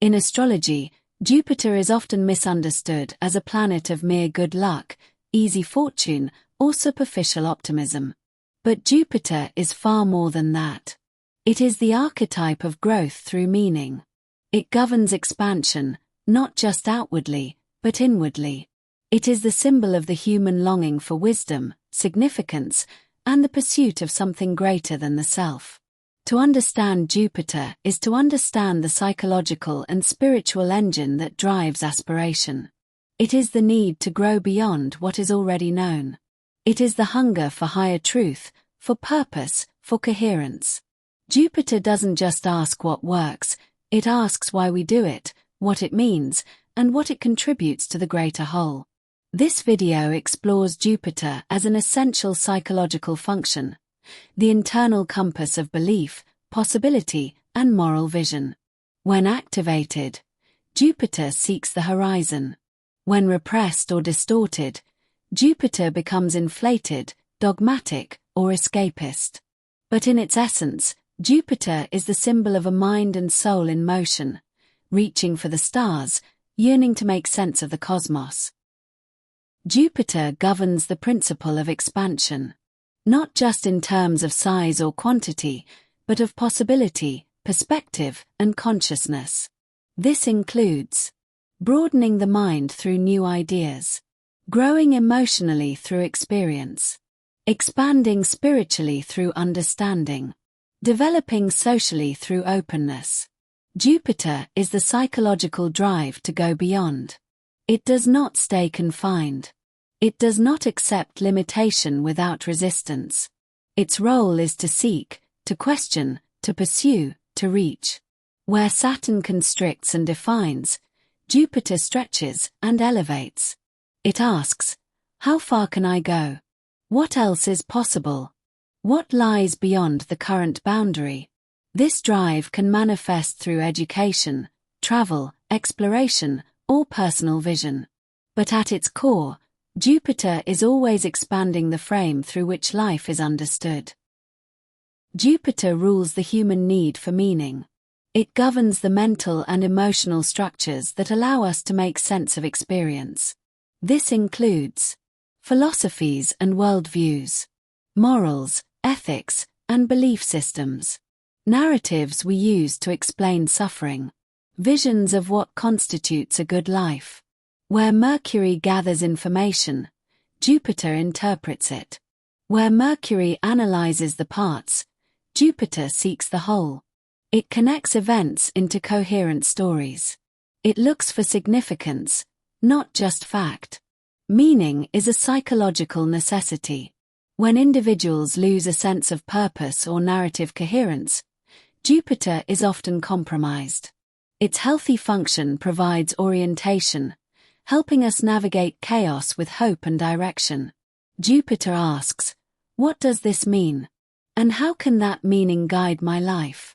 In astrology, Jupiter is often misunderstood as a planet of mere good luck, easy fortune, or superficial optimism. But Jupiter is far more than that. It is the archetype of growth through meaning. It governs expansion, not just outwardly, but inwardly. It is the symbol of the human longing for wisdom, significance, and the pursuit of something greater than the self. To understand Jupiter is to understand the psychological and spiritual engine that drives aspiration. It is the need to grow beyond what is already known. It is the hunger for higher truth, for purpose, for coherence. Jupiter doesn't just ask what works, it asks why we do it, what it means, and what it contributes to the greater whole. This video explores Jupiter as an essential psychological function, the internal compass of belief, possibility, and moral vision. When activated, Jupiter seeks the horizon. When repressed or distorted, Jupiter becomes inflated, dogmatic, or escapist. But in its essence, Jupiter is the symbol of a mind and soul in motion, reaching for the stars, yearning to make sense of the cosmos. Jupiter governs the principle of expansion, not just in terms of size or quantity, but of possibility, perspective, and consciousness. This includes broadening the mind through new ideas, growing emotionally through experience, expanding spiritually through understanding, developing socially through openness. Jupiter is the psychological drive to go beyond. It does not stay confined. It does not accept limitation without resistance. Its role is to seek, to question, to pursue, to reach. Where Saturn constricts and defines, Jupiter stretches and elevates. It asks, how far can I go? What else is possible? What lies beyond the current boundary? This drive can manifest through education, travel, exploration, or personal vision. But at its core, Jupiter is always expanding the frame through which life is understood. Jupiter rules the human need for meaning. It governs the mental and emotional structures that allow us to make sense of experience. This includes philosophies and worldviews, morals, ethics, and belief systems, narratives we use to explain suffering, visions of what constitutes a good life. Where Mercury gathers information, Jupiter interprets it. Where Mercury analyzes the parts, Jupiter seeks the whole. It connects events into coherent stories. It looks for significance, not just fact. Meaning is a psychological necessity. When individuals lose a sense of purpose or narrative coherence, Jupiter is often compromised. Its healthy function provides orientation, helping us navigate chaos with hope and direction. Jupiter asks, what does this mean? And how can that meaning guide my life?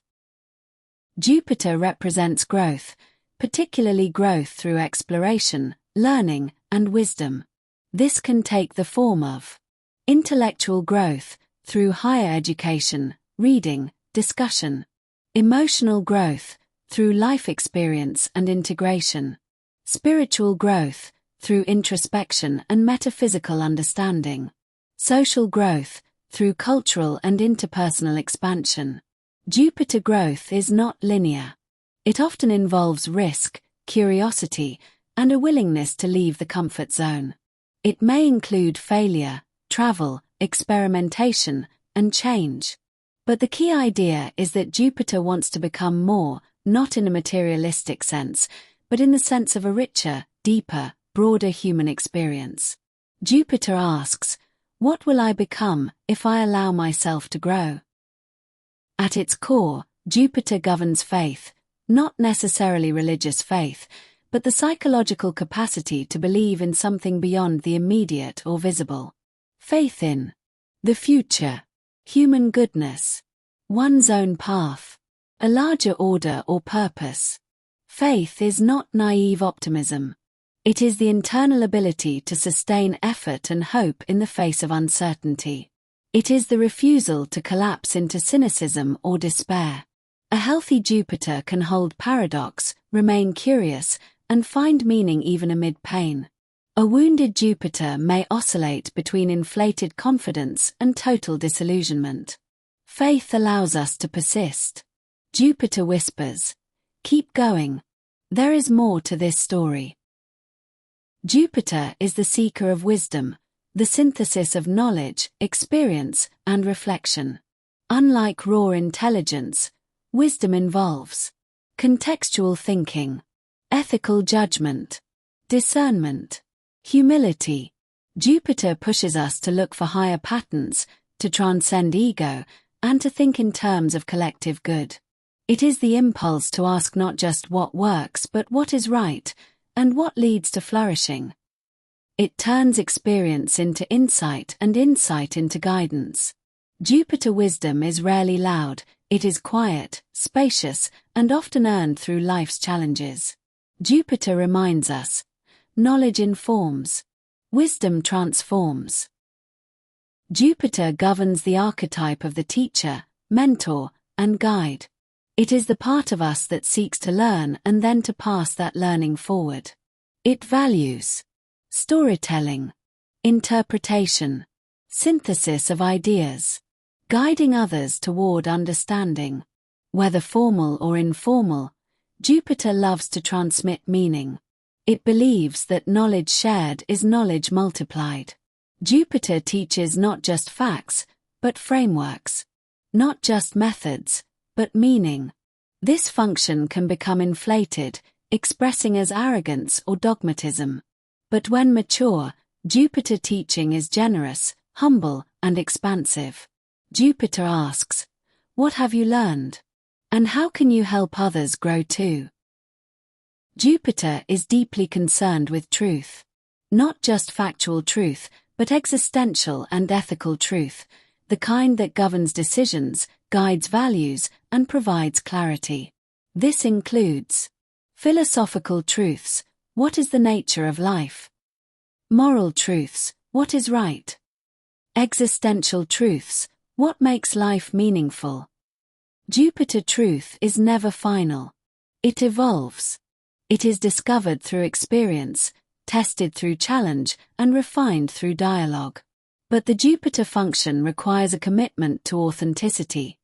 Jupiter represents growth, particularly growth through exploration, learning, and wisdom. This can take the form of intellectual growth, through higher education, reading, discussion. Emotional growth, through life experience and integration. Spiritual growth, through introspection and metaphysical understanding. Social growth, through cultural and interpersonal expansion. Jupiter growth is not linear. It often involves risk, curiosity, and a willingness to leave the comfort zone. It may include failure, travel, experimentation, and change. But the key idea is that Jupiter wants to become more, not in a materialistic sense, but in the sense of a richer, deeper, broader human experience. Jupiter asks, what will I become if I allow myself to grow? At its core, Jupiter governs faith, not necessarily religious faith, but the psychological capacity to believe in something beyond the immediate or visible. Faith in the future, human goodness, one's own path, a larger order or purpose. Faith is not naive optimism. It is the internal ability to sustain effort and hope in the face of uncertainty. It is the refusal to collapse into cynicism or despair. A healthy Jupiter can hold paradox, remain curious, and find meaning even amid pain. A wounded Jupiter may oscillate between inflated confidence and total disillusionment. Faith allows us to persist. Jupiter whispers, "Keep going. There is more to this story." Jupiter is the seeker of wisdom, the synthesis of knowledge, experience, and reflection. Unlike raw intelligence, wisdom involves contextual thinking, ethical judgment, discernment, humility. Jupiter pushes us to look for higher patterns, to transcend ego, and to think in terms of collective good. It is the impulse to ask not just what works but what is right, and what leads to flourishing. It turns experience into insight and insight into guidance. Jupiter wisdom is rarely loud, it is quiet, spacious, and often earned through life's challenges. Jupiter reminds us, knowledge informs, wisdom transforms. Jupiter governs the archetype of the teacher, mentor, and guide. It is the part of us that seeks to learn and then to pass that learning forward. It values storytelling, interpretation, synthesis of ideas, guiding others toward understanding. Whether formal or informal, Jupiter loves to transmit meaning. It believes that knowledge shared is knowledge multiplied. Jupiter teaches not just facts, but frameworks. Not just methods, but meaning. This function can become inflated, expressing as arrogance or dogmatism. But when mature, Jupiter teaching is generous, humble, and expansive. Jupiter asks, "What have you learned? And how can you help others grow too?" Jupiter is deeply concerned with truth. Not just factual truth, but existential and ethical truth, the kind that governs decisions, guides values, and provides clarity. This includes philosophical truths, what is the nature of life? Moral truths, what is right? Existential truths, what makes life meaningful? Jupiter truth is never final. It evolves. It is discovered through experience, tested through challenge, and refined through dialogue. But the Jupiter function requires a commitment to authenticity,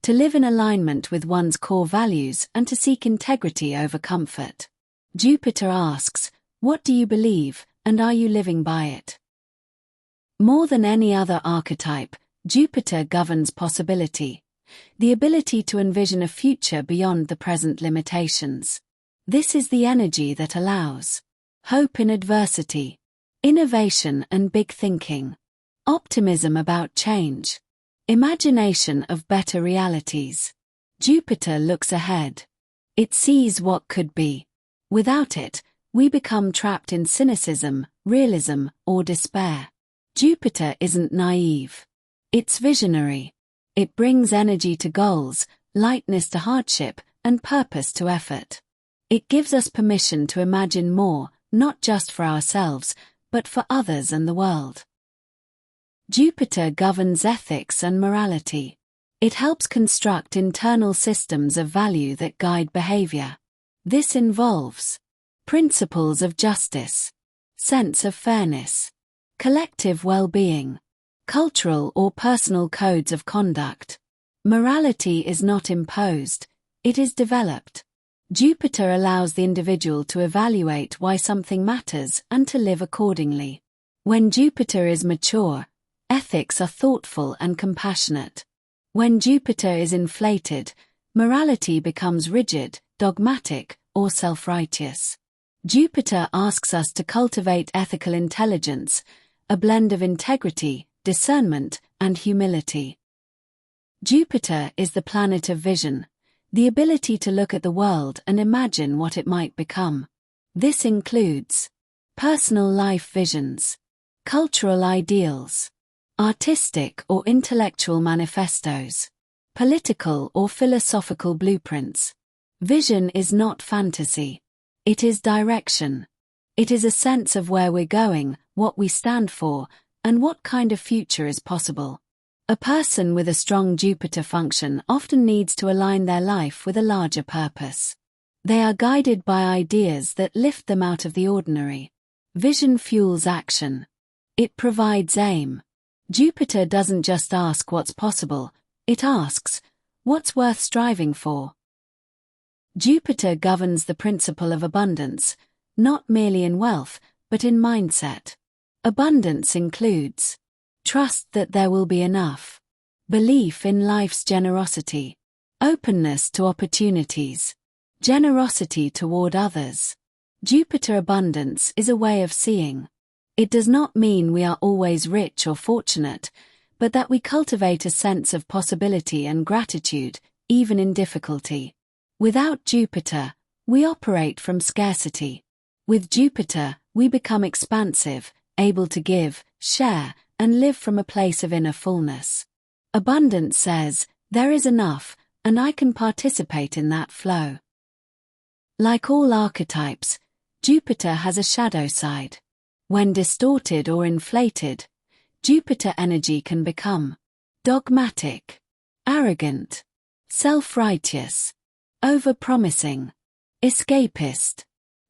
to live in alignment with one's core values and to seek integrity over comfort. Jupiter asks, "What do you believe, and are you living by it?" More than any other archetype, Jupiter governs possibility, the ability to envision a future beyond the present limitations. This is the energy that allows hope in adversity, innovation and big thinking, optimism about change, imagination of better realities. Jupiter looks ahead. It sees what could be. Without it, we become trapped in cynicism, realism, or despair. Jupiter isn't naive. It's visionary. It brings energy to goals, lightness to hardship, and purpose to effort. It gives us permission to imagine more, not just for ourselves, but for others and the world. Jupiter governs ethics and morality. It helps construct internal systems of value that guide behavior. This involves principles of justice, sense of fairness, collective well-being, cultural or personal codes of conduct. Morality is not imposed, it is developed. Jupiter allows the individual to evaluate why something matters and to live accordingly. When Jupiter is mature, ethics are thoughtful and compassionate. When Jupiter is inflated, morality becomes rigid, dogmatic, or self-righteous. Jupiter asks us to cultivate ethical intelligence, a blend of integrity, discernment, and humility. Jupiter is the planet of vision, the ability to look at the world and imagine what it might become. This includes personal life visions, cultural ideals, artistic or intellectual manifestos, political or philosophical blueprints. Vision is not fantasy. It is direction. It is a sense of where we're going, what we stand for, and what kind of future is possible. A person with a strong Jupiter function often needs to align their life with a larger purpose. They are guided by ideas that lift them out of the ordinary. Vision fuels action. It provides aim. Jupiter doesn't just ask what's possible, it asks, what's worth striving for? Jupiter governs the principle of abundance, not merely in wealth, but in mindset. Abundance includes trust that there will be enough, belief in life's generosity, openness to opportunities, generosity toward others. Jupiter abundance is a way of seeing. It does not mean we are always rich or fortunate, but that we cultivate a sense of possibility and gratitude, even in difficulty. Without Jupiter, we operate from scarcity. With Jupiter, we become expansive, able to give, share, and live from a place of inner fullness. Abundance says, there is enough, and I can participate in that flow. Like all archetypes, Jupiter has a shadow side. When distorted or inflated, Jupiter energy can become dogmatic, arrogant, self-righteous, over-promising, escapist.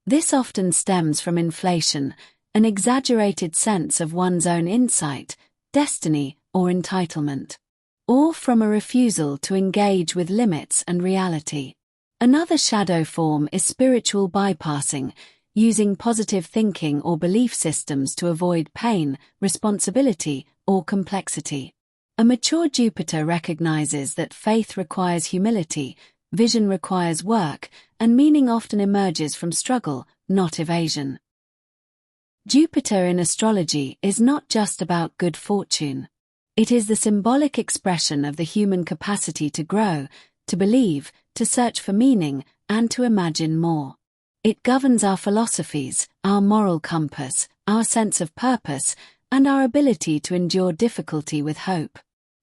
This often stems from inflation, an exaggerated sense of one's own insight, destiny, or entitlement, or from a refusal to engage with limits and reality. Another shadow form is spiritual bypassing, using positive thinking or belief systems to avoid pain, responsibility, or complexity. A mature Jupiter recognizes that faith requires humility, vision requires work, and meaning often emerges from struggle, not evasion. Jupiter in astrology is not just about good fortune. It is the symbolic expression of the human capacity to grow, to believe, to search for meaning, and to imagine more. It governs our philosophies, our moral compass, our sense of purpose, and our ability to endure difficulty with hope.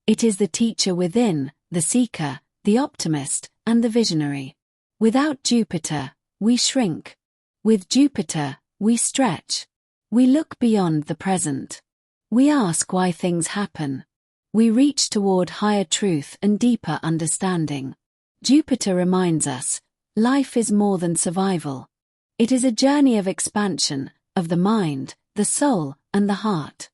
It is the teacher within, the seeker, the optimist, and the visionary. Without Jupiter, we shrink. With Jupiter, we stretch. We look beyond the present. We ask why things happen. We reach toward higher truth and deeper understanding. Jupiter reminds us, life is more than survival. It is a journey of expansion, of the mind, the soul, and the heart.